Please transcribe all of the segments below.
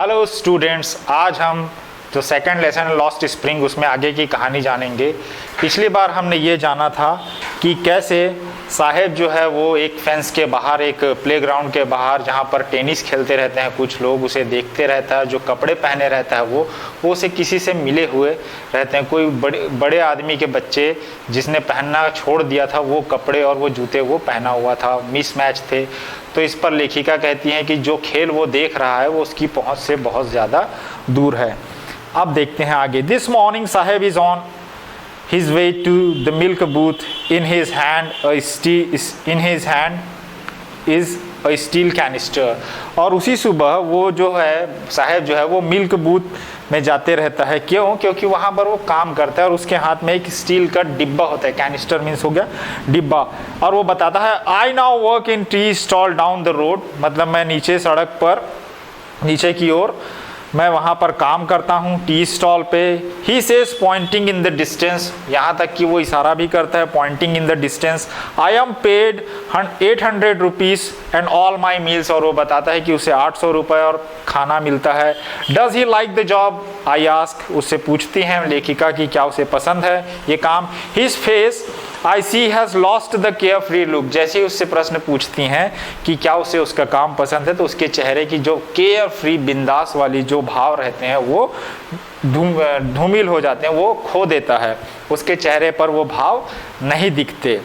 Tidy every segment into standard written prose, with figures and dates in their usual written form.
Hello students, आज हम जो सेकंड लेसन लॉस्ट स्प्रिंग उसमें आगे की कहानी जानेंगे। पिछली बार हमने ये जाना था कि कैसे साहेब जो है वो एक फेंस के बाहर, एक प्लेग्राउंड के बाहर जहाँ पर टेनिस खेलते रहते हैं कुछ लोग, उसे देखते रहता है। जो कपड़े पहने रहता है वो उसे किसी से मिले हुए रहते हैं। कोई बड़े आदमी के बच्चे जिसने पहनना छोड़ दिया था वो कपड़े और वो जूते वो पहना हुआ था, मिसमैच थे। तो इस पर लेखिका कहती हैं कि जो खेल वो देख रहा है वो उसकी पहुंच से बहुत ज़्यादा दूर है। अब देखते हैं आगे। This morning Saheb is on his way to the milk booth. In his hand is a steel canister. और उसी सुबह वो जो है साहेब जो है वो मिल्क बूथ में जाते रहता है। क्यों? क्योंकि वहाँ पर वो काम करता है और उसके हाथ में एक स्टील का डिब्बा होता है। कैनिस्टर मीन्स हो गया डिब्बा। और वो बताता है I now work in tea stall down the road, मतलब मैं नीचे सड़क पर, नीचे की ओर मैं वहाँ पर काम करता हूँ, टी स्टॉल पे। He says pointing in the distance, यहाँ तक कि वो इशारा भी करता है, pointing in the distance. I am paid 800 rupees and all my meals, और वो बताता है कि उसे 800 रुपये और खाना मिलता है। Does he like the job I ask, उससे पूछती हैं लेखिका कि क्या उसे पसंद है ये काम। His face I see has lost the care free look, जैसे ही उससे प्रश्न पूछती हैं कि क्या उसे उसका काम पसंद है, तो उसके चेहरे की जो केयर फ्री बिंदास वाली जो भाव रहते हैं वो धूमिल हो जाते हैं, वो खो देता है। उसके चेहरे पर वो भाव नहीं दिखते।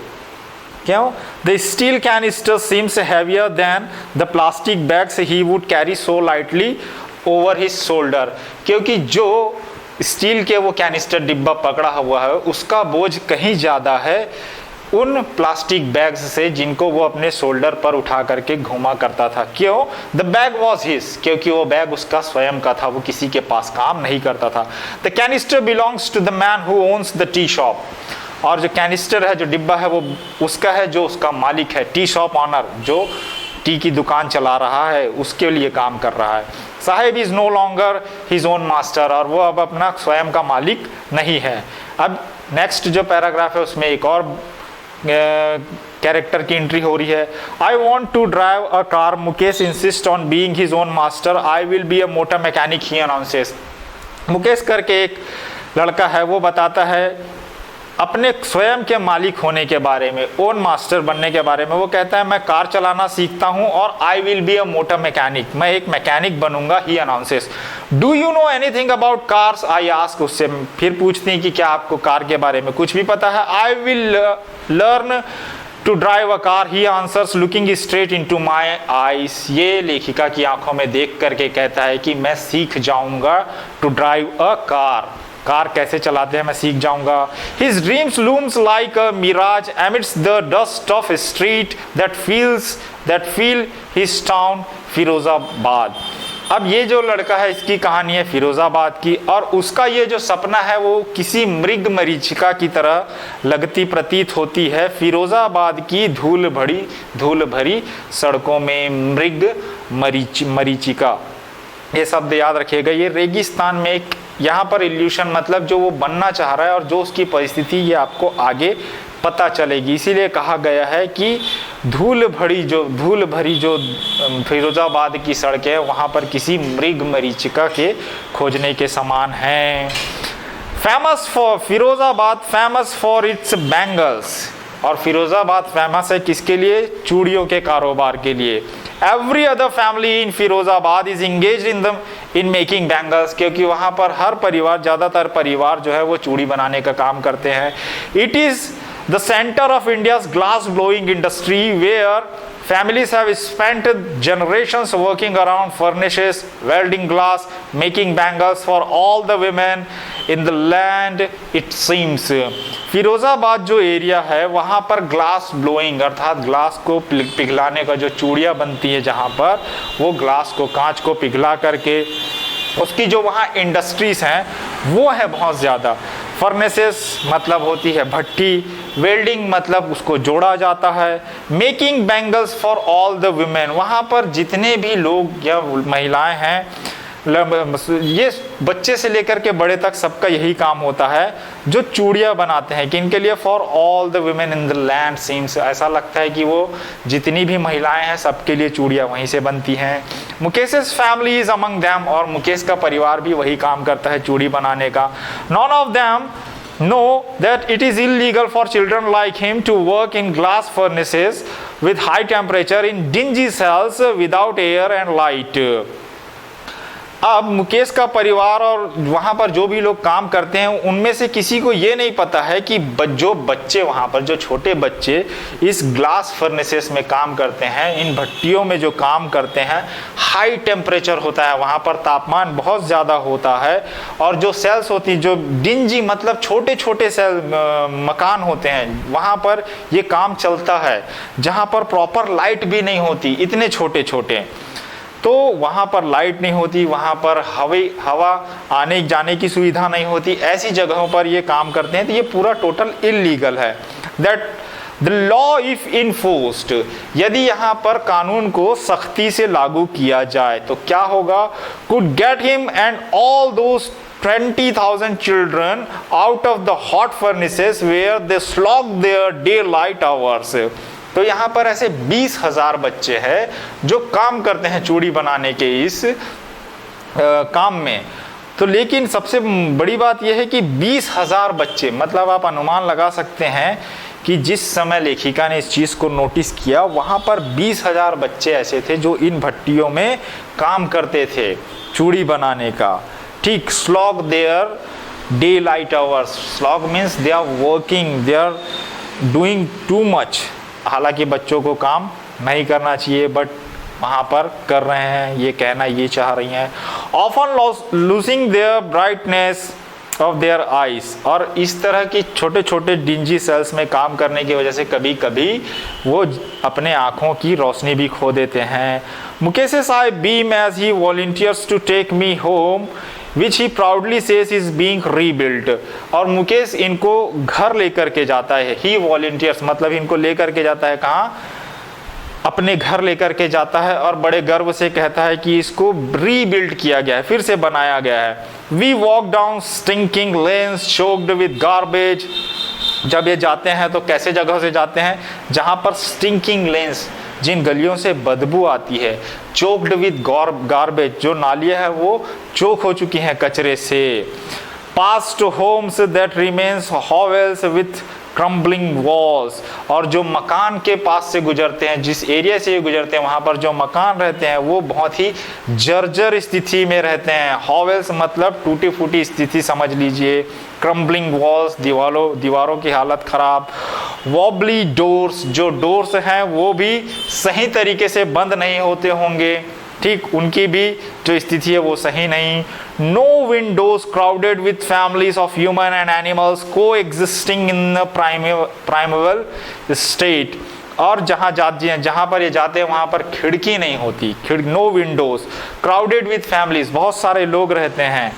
क्यों? The steel canister seems heavier than the plastic bags he would carry so lightly over his shoulder, क्योंकि जो स्टील के वो कैनिस्टर डिब्बा पकड़ा हुआ है उसका बोझ कहीं ज़्यादा है उन प्लास्टिक बैग्स से जिनको वो अपने शोल्डर पर उठा करके घूमा करता था। क्यों? द बैग वॉज हिज, क्योंकि वो बैग उसका स्वयं का था, वो किसी के पास काम नहीं करता था। The canister belongs to the man who owns the tea shop, और जो कैनिस्टर है, जो डिब्बा है, वो उसका है जो उसका मालिक है। टी शॉप ऑनर, जो टी की दुकान चला रहा है, उसके लिए काम कर रहा है। Saheb is no longer his own master, और वो अब अपना स्वयं का मालिक नहीं है। अब नेक्स्ट जो पैराग्राफ है उसमें एक और कैरेक्टर की एंट्री हो रही है। I want to drive a car, Mukesh insist on being his own master, I will be a motor mechanic he announces. Mukesh करके एक लड़का है, वो बताता है अपने स्वयं के मालिक होने के बारे में, ओन मास्टर बनने के बारे में। वो कहता है मैं कार चलाना सीखता हूँ और I will be a motor mechanic, मैं एक मैकेनिक बनूंगा। He announces. Do you know anything about cars I ask, उससे फिर पूछती हैं कि क्या आपको कार के बारे में कुछ भी पता है। I will learn to drive a car, he answers looking straight into my eyes. ये लेखिका की आंखों में देख करके कहता है कि मैं सीख जाऊंगा to drive a car, car कैसे चलाते हैं मैं सीख जाऊंगा। His dreams looms like a mirage amidst the dust of a street that feel his town Firozabad. अब ये जो लड़का है इसकी कहानी है फिरोजाबाद की, और उसका ये जो सपना है वो किसी मृग मरीचिका की तरह लगती प्रतीत होती है। फिरोजाबाद की धूल भरी सड़कों में मृग मरीचिका, ये शब्द याद रखिएगा। ये रेगिस्तान में एक यहाँ पर इल्यूशन, मतलब जो वो बनना चाह रहा है और जो उसकी परिस्थिति, ये आपको आगे पता चलेगी। इसीलिए कहा गया है कि धूल भरी जो फिरोजाबाद की सड़कें हैं वहाँ पर किसी मृग मरीचिका के खोजने के समान हैं। Firozabad famous for its bangles, और फिरोजाबाद फेमस है किसके लिए? चूड़ियों के कारोबार के लिए। Every other family in Firozabad is engaged in making bangles, क्योंकि वहाँ पर हर परिवार, ज़्यादातर परिवार जो है वो चूड़ी बनाने का काम करते हैं। It is the center of India's glass blowing industry where families have spent generations working around furnaces, welding glass, making bangles for all the women in the land it seems। Firozabad जो एरिया है वहाँ पर glass blowing अर्थात glass को पिघलाने का, जो चूड़ियाँ बनती है जहाँ पर, वो ग्लास को, कांच को पिघला करके उसकी जो वहाँ इंडस्ट्रीज हैं वो है बहुत ज़्यादा। फर्नेसेस मतलब होती है भट्टी, वेल्डिंग मतलब उसको जोड़ा जाता है, making bangles for all the women, वहाँ पर जितने भी लोग या महिलाएं हैं ये बच्चे से लेकर के बड़े तक सबका यही काम होता है, जो चूड़ियाँ बनाते हैं। कि इनके लिए for all the women in the land seems, ऐसा लगता है कि वो जितनी भी महिलाएं हैं सबके लिए चूड़ियाँ वहीं से बनती हैं। मुकेश's फैमिली इज अमंग देम, और मुकेश का परिवार भी वही काम करता है चूड़ी बनाने का। None of them know that it is illegal for children like him to work in glass furnaces with high temperature in dingy cells without air and light. अब मुकेश का परिवार और वहाँ पर जो भी लोग काम करते हैं उनमें से किसी को ये नहीं पता है कि जो बच्चे वहाँ पर, जो छोटे बच्चे इस ग्लास फर्नेसेस में काम करते हैं, इन भट्टियों में जो काम करते हैं, हाई टेम्परेचर होता है, वहाँ पर तापमान बहुत ज़्यादा होता है, और जो सेल्स होती हैं, जो डिंजी मतलब छोटे छोटे सेल मकान होते हैं, वहाँ पर ये काम चलता है, जहाँ पर प्रॉपर लाइट भी नहीं होती, इतने छोटे छोटे, तो वहाँ पर लाइट नहीं होती, वहाँ पर हवा आने जाने की सुविधा नहीं होती, ऐसी जगहों पर ये काम करते हैं। तो ये पूरा टोटल इलीगल है। That the law if enforced, यदि यहाँ पर कानून को सख्ती से लागू किया जाए तो क्या होगा, could get him and all those 20,000 children out of the hot furnaces where they slog their daylight hours. तो यहाँ पर ऐसे 20,000 बच्चे हैं जो काम करते हैं चूड़ी बनाने के इस काम में। तो लेकिन सबसे बड़ी बात यह है कि 20,000 बच्चे, मतलब आप अनुमान लगा सकते हैं कि जिस समय लेखिका ने इस चीज़ को नोटिस किया वहाँ पर 20,000 बच्चे ऐसे थे जो इन भट्टियों में काम करते थे चूड़ी बनाने का। ठीक, slog their daylight hours, slog means they are working, they are doing too much. हालांकि बच्चों को काम नहीं करना चाहिए, बट वहाँ पर कर रहे हैं, ये कहना ये चाह रही हैं। Often losing their brightness of their eyes, और इस तरह की छोटे छोटे डिंजी सेल्स में काम करने की वजह से कभी कभी वो अपने आँखों की रोशनी भी खो देते हैं। Mukesh I beam as he volunteers to take me home which he proudly says is being rebuilt, और मुकेश इनको घर लेकर के जाता है। he volunteers मतलब इनको लेकर के जाता है कहाँ, अपने घर लेकर के जाता है, और बड़े गर्व से कहता है कि इसको रीबिल्ड किया गया है, फिर से बनाया गया है। we walk down stinking lanes choked with garbage, जब ये जाते हैं तो कैसे जगह से जाते हैं जहाँ पर स्टिंकिंग लेन्स, जिन गलियों से बदबू आती है, चोक्ड विद गार्बेज, जो नालियाँ हैं वो चोक हो चुकी हैं कचरे से। Past homes that remains hovels with crumbling walls, और जो मकान के पास से गुजरते हैं, जिस एरिया से ये गुजरते हैं वहाँ पर जो मकान रहते हैं वो बहुत ही जर्जर स्थिति में रहते हैं। हॉवेल्स मतलब टूटी फूटी स्थिति समझ लीजिए। क्रम्बलिंग वॉल्स, दीवारों की हालत खराब। वॉबली डोर्स, जो डोर्स हैं वो भी सही तरीके से बंद नहीं होते होंगे, ठीक, उनकी भी जो स्थिति है वो सही नहीं। No windows crowded with families of human and animals coexisting in primeval state, और जहाँ पर ये जाते हैं वहाँ पर खिड़की नहीं होती, no windows. Crowded with families, बहुत सारे लोग रहते हैं।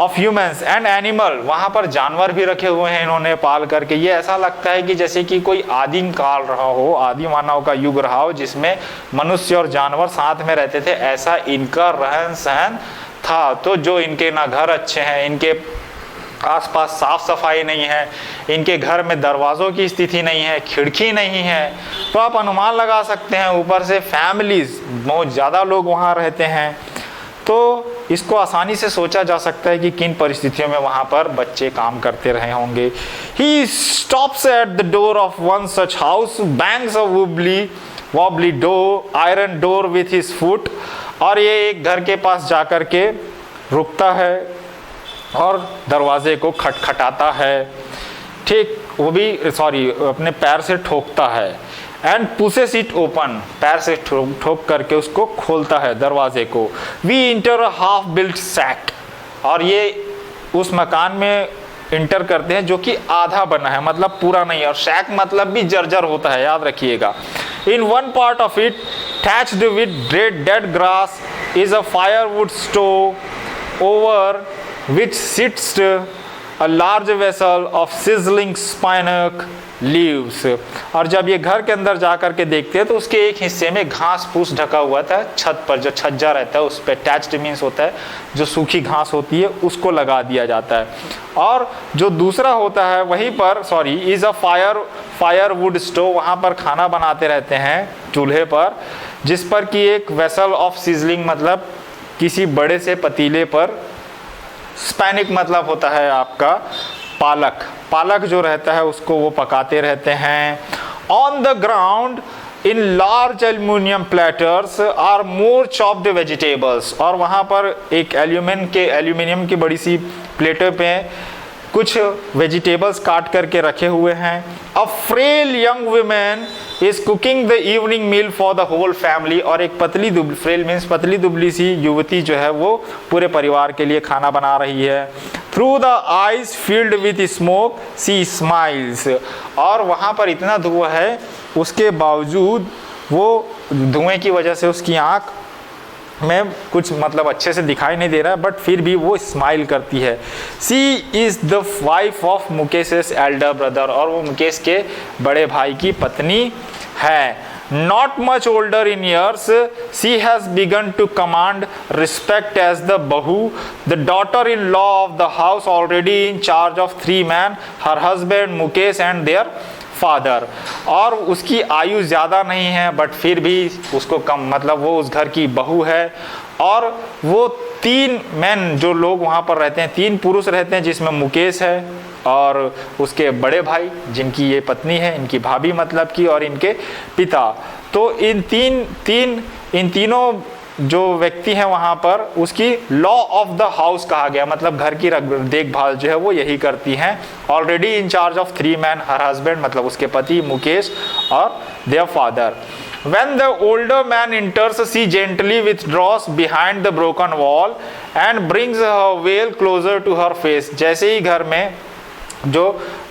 ऑफ ह्यूमन्स एंड एनिमल, वहाँ पर जानवर भी रखे हुए हैं इन्होंने पाल करके। ये ऐसा लगता है कि जैसे कि कोई आदिम काल रहा हो, आदि मानव का युग रहा हो, जिसमें मनुष्य और जानवर साथ में रहते थे, ऐसा इनका रहन सहन था। तो जो इनके ना घर अच्छे हैं, इनके आसपास साफ सफाई नहीं है, इनके घर में दरवाज़ों की स्थिति नहीं है, खिड़की नहीं है, तो आप अनुमान लगा सकते हैं ऊपर से फैमिलीज, बहुत ज़्यादा लोग वहाँ रहते हैं। तो इसको आसानी से सोचा जा सकता है कि किन परिस्थितियों में वहाँ पर बच्चे काम करते रहे होंगे। He stops at the door of one such house, bangs a wobbly door, iron door with his foot, और ये एक घर के पास जाकर के रुकता है और दरवाजे को खटखटाता है, ठीक, वो भी अपने पैर से ठोकता है। एंड पुशेस इट ओपन, पैर से ठोक करके उसको खोलता है दरवाजे को। We enter a half built shack, और ये उस मकान में इंटर करते हैं जो कि आधा बना है, मतलब पूरा नहीं है, और सैक मतलब भी जर्जर होता है, याद रखिएगा। In one part of it thatched with dead grass is a firewood stove over which sits a large vessel of sizzling spinach leaves। और जब ये घर के अंदर जा कर के देखते हैं तो उसके एक हिस्से में घास फूस ढका हुआ था, छत पर जो छज्जा रहता है उस पर अटैच्ड मीन्स होता है जो सूखी घास होती है उसको लगा दिया जाता है। और जो दूसरा होता है वहीं पर इज अ फायरवुड स्टोव, वहाँ पर खाना बनाते रहते हैं चूल्हे पर, जिस पर कि एक वेसल ऑफ सिजलिंग मतलब किसी बड़े से पतीले पर, स्पैनिक मतलब होता है आपका पालक, पालक जो रहता है उसको वो पकाते रहते हैं। On the ground in large aluminium platters are more chopped vegetables, और वहाँ पर एक एल्यूमिनियम की बड़ी सी प्लेटों पे कुछ वेजिटेबल्स काट करके रखे हुए हैं। A frail young women is cooking the evening meal for the whole family, और एक फ्रेल मीन्स पतली दुबली सी युवती जो है वो पूरे परिवार के लिए खाना बना रही है। Through the eyes filled with smoke she smiles, और वहाँ पर इतना धुआं है उसके बावजूद वो धुएं की वजह से उसकी आँख में कुछ मतलब अच्छे से दिखाई नहीं दे रहा है, बट फिर भी वो स्माइल करती है। She is the wife of Mukesh elder brother, और वो मुकेश के बड़े भाई की पत्नी है। Not much older in years she has begun to command respect as the bahu, the daughter in law of the house, already in charge of 3 men, her husband Mukesh and their father. और उसकी आयु ज़्यादा नहीं है बट फिर भी उसको कम मतलब वो उस घर की बहू है। और वो 3 men जो लोग वहाँ पर रहते हैं, 3 पुरुष रहते हैं जिसमें मुकेश है और उसके बड़े भाई जिनकी ये पत्नी है, इनकी भाभी मतलब की, और इनके पिता। तो इन तीनों जो व्यक्ति हैं वहाँ पर उसकी लॉ ऑफ द हाउस कहा गया, मतलब घर की देखभाल जो है वो यही करती हैं। Already in charge of 3 men, her husband मतलब उसके पति मुकेश और their father. When the older man enters, she gently withdraws behind the broken wall and brings her veil closer to her face। जैसे ही घर में जो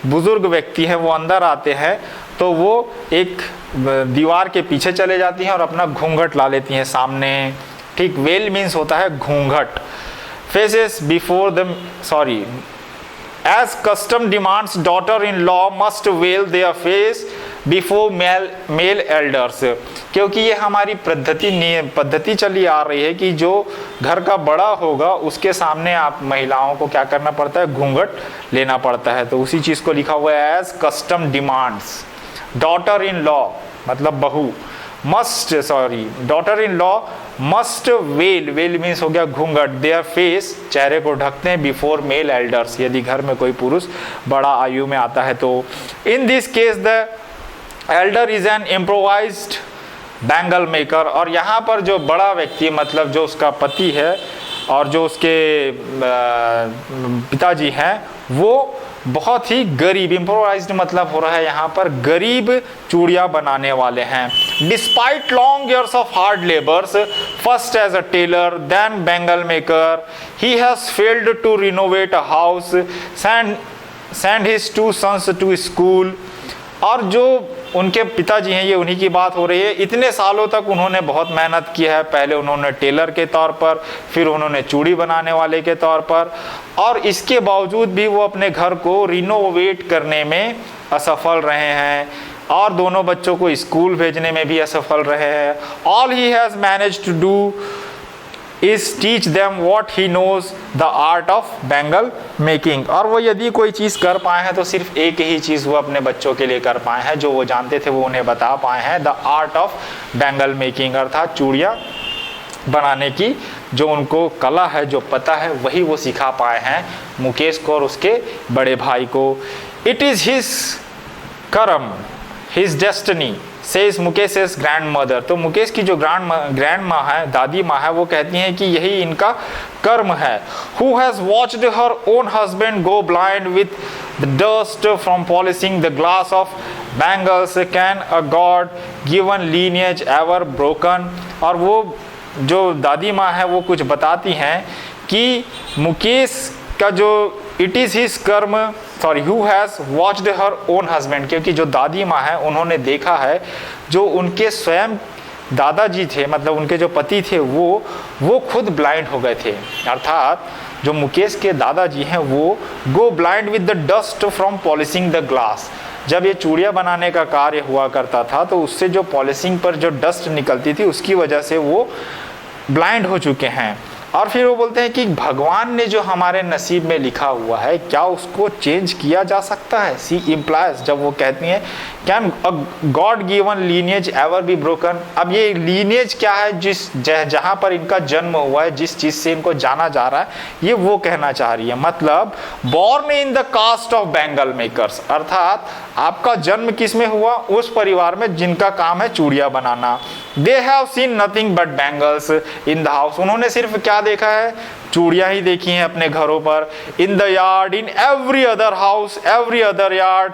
बुजुर्ग व्यक्ति हैं वो अंदर आते हैं तो वो एक दीवार के पीछे चले जाती हैं और अपना घूंघट ला लेती हैं सामने। ठीक, वेल मीन्स होता है घूंघट। Faces before the as custom demands daughter in law must veil their face before male elders, क्योंकि ये हमारी पद्धति चली आ रही है कि जो घर का बड़ा होगा उसके सामने आप महिलाओं को क्या करना पड़ता है, घूंघट लेना पड़ता है। तो उसी चीज़ को लिखा हुआ है as custom demands. Daughter in law मतलब बहू, daughter in law must veil means हो गया घूंघट, देयर फेस चेहरे को ढकते हैं, बिफोर मेल एल्डर्स यदि घर में कोई पुरुष बड़ा आयु में आता है तो। In this case the Elder is an improvised bangle maker, और यहाँ पर जो बड़ा व्यक्ति मतलब जो उसका पति है और जो उसके पिताजी हैं वो बहुत ही गरीब, इम्प्रोवाइज्ड मतलब हो रहा है यहाँ पर गरीब चूड़ियाँ बनाने वाले हैं। Despite long years of hard labours, first as a tailor then bangle maker, he has failed to renovate a house, send his 2 sons to school. और जो उनके पिताजी हैं, ये उन्हीं की बात हो रही है, इतने सालों तक उन्होंने बहुत मेहनत की है। पहले उन्होंने टेलर के तौर पर, फिर उन्होंने चूड़ी बनाने वाले के तौर पर, और इसके बावजूद भी वो अपने घर को रिनोवेट करने में असफल रहे हैं और दोनों बच्चों को स्कूल भेजने में भी असफल रहे हैं। All he has managed to do is teach them what he knows the art of bangle making। और वो यदि कोई चीज़ कर पाए हैं तो सिर्फ एक ही चीज़ वो अपने बच्चों के लिए कर पाए हैं, जो वो जानते थे वो उन्हें बता पाए हैं, the art of bangle making, अर्थात चूड़ियाँ बनाने की जो उनको कला है, जो पता है, वही वो सिखा पाए हैं मुकेश को और उसके बड़े भाई को। इट इज़ हिज कर्म, his destiny says Mukesh grand mother. तो मुकेश की जो ग्रैंड माँ है, दादी माँ है, वो कहती हैं कि यही इनका कर्म है। Who has watched her own husband go blind with the dust from polishing the glass of bangles, can a God given lineage ever broken. और वो जो दादी माँ है वो कुछ बताती हैं कि मुकेश का जो इट इज़ हिज कर्म, who has watched her own husband, क्योंकि जो दादी माँ है उन्होंने देखा है जो उनके स्वयं दादाजी थे, मतलब उनके जो पति थे, वो खुद ब्लाइंड हो गए थे। अर्थात जो मुकेश के दादाजी हैं वो go blind with the dust from polishing the glass. जब ये चूड़ियाँ बनाने का कार्य हुआ करता था तो उससे जो पॉलिशिंग पर जो डस्ट निकलती थी उसकी वजह से वो ब्लाइंड हो चुके हैं। और फिर वो बोलते हैं कि भगवान ने जो हमारे नसीब में लिखा हुआ है क्या उसको चेंज किया जा सकता है। सी इम्प्लाइज, जब वो कहती हैं can a God given lineage ever be broken. अब ये लीनियज क्या है, जहाँ पर इनका जन्म हुआ है, जिस चीज़ से इनको जाना जा रहा है, ये वो कहना चाह रही है। मतलब born in the caste of bangle makers, अर्थात आपका जन्म किस में हुआ, उस परिवार में जिनका काम है चूड़ियाँ बनाना। They have seen nothing but bangles in the house, उन्होंने सिर्फ क्या देखा है, चूड़ियाँ ही देखी हैं अपने घरों पर। In the yard, in every other house, every other yard,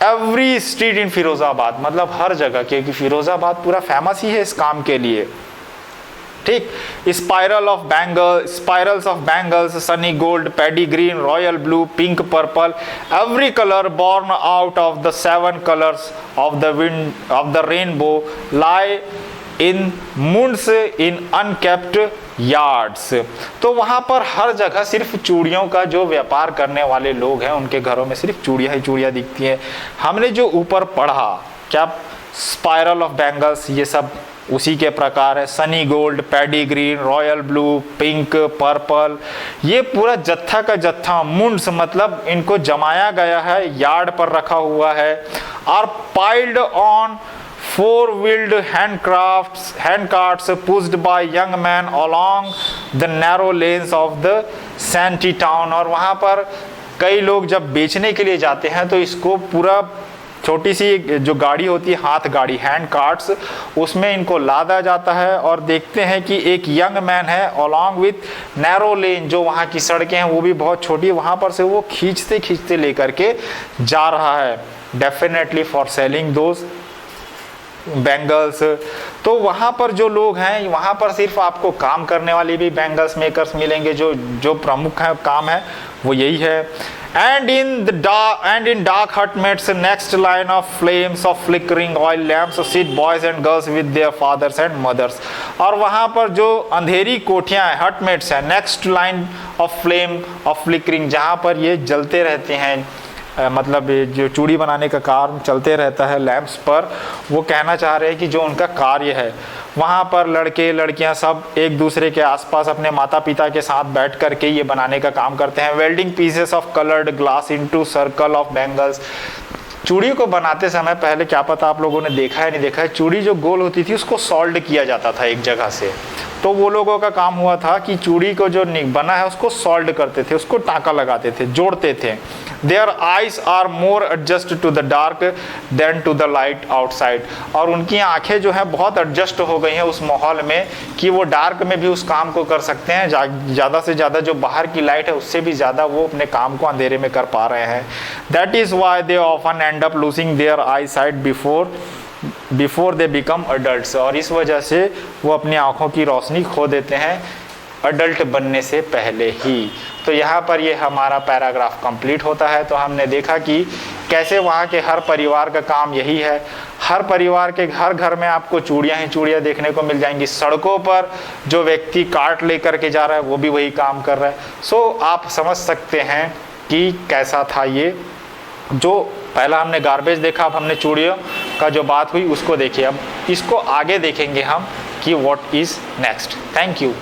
every street in Firozabad, मतलब हर जगह, क्योंकि फिरोजाबाद पूरा फेमस ही है इस काम के लिए। ठीक, spirals of bangles, sunny gold, paddy green, royal blue, pink, purple, every colour born out of the 7 colours of the wind of the rainbow lie in mounds in unkempt yards. तो वहाँ पर हर जगह सिर्फ चूड़ियों का जो व्यापार करने वाले लोग हैं उनके घरों में सिर्फ चूड़ियाँ ही चूड़ियाँ दिखती हैं। हमने जो ऊपर पढ़ा क्या, स्पाइरल ऑफ बैंगल्स, ये सब उसी के प्रकार है। Sunny gold, paddy green, royal blue, pink, purple, ये पूरा जत्था का जत्था। मुंड्स मतलब इनको जमाया गया है, यार्ड पर रखा हुआ है। और piled on 4-wheeled hand carts pushed by young men along the narrow lanes of the shanty town। और वहाँ पर कई लोग जब बेचने के लिए जाते हैं तो इसको पूरा छोटी सी जो गाड़ी होती है, हाथ गाड़ी, हैंड कार्ट्स, उसमें इनको लादा जाता है। और देखते हैं कि एक यंग मैन है अलॉन्ग विथ नैरो लेन, जो वहाँ की सड़कें हैं वो भी बहुत छोटी, वहाँ पर से वो खींचते खींचते लेकर के जा रहा है, definitely for selling those bangles. तो वहाँ पर जो लोग हैं, वहाँ पर सिर्फ आपको काम करने वाले भी बैंगल्स मेकर्स मिलेंगे, जो प्रमुख है काम है वो यही है। And in dark hut mates next line of flames of flickering oil lamps sit boys and girls with their fathers and mothers। और वहाँ पर जो अंधेरी कोठियाँ हैं, हट मेट्स हैं, next line of flame of flickering, जहाँ पर ये जलते रहते हैं, मतलब जो चूड़ी बनाने का काम चलते रहता है लैंप्स पर। वो कहना चाह रहे हैं कि जो उनका कार्य है, वहाँ पर लड़के लड़कियाँ सब एक दूसरे के आसपास अपने माता पिता के साथ बैठ कर के ये बनाने का काम करते हैं। Welding pieces of coloured glass into circle of bangles. चूड़ी को बनाते समय, पहले क्या पता आप लोगों ने देखा है नहीं देखा है, चूड़ी जो गोल होती थी उसको सॉल्ड किया जाता था एक जगह से। तो वो लोगों का काम हुआ था कि चूड़ी को जो बना है उसको सॉल्ड करते थे, उसको टाँका लगाते थे, जोड़ते थे। Their eyes are more adjust to the dark than to the light outside. और उनकी आंखें जो है बहुत एडजस्ट हो गई हैं उस माहौल में कि वो डार्क में भी उस काम को कर सकते हैं। ज़्यादा से ज़्यादा जो बाहर की लाइट है उससे भी ज़्यादा वो अपने काम को अंधेरे में कर पा रहे हैं। That is why they often end up losing their eyesight before they become adults. और इस वजह से वो अपनी आँखों की रोशनी खो देते हैं अडल्ट बनने से पहले ही। तो यहाँ पर ये हमारा पैराग्राफ कंप्लीट होता है। तो हमने देखा कि कैसे वहाँ के हर परिवार का काम यही है। हर परिवार के हर घर में आपको चूड़ियाँ ही चूड़ियाँ देखने को मिल जाएंगी। सड़कों पर जो व्यक्ति कार्ट लेकर के जा रहा है वो भी वही काम कर रहा है। सो आप समझ सकते हैं कि कैसा था ये। जो पहला हमने गार्बेज देखा, अब हमने चूड़ियों का जो बात हुई उसको देखिए। अब इसको आगे देखेंगे हम कि what is next. Thank you.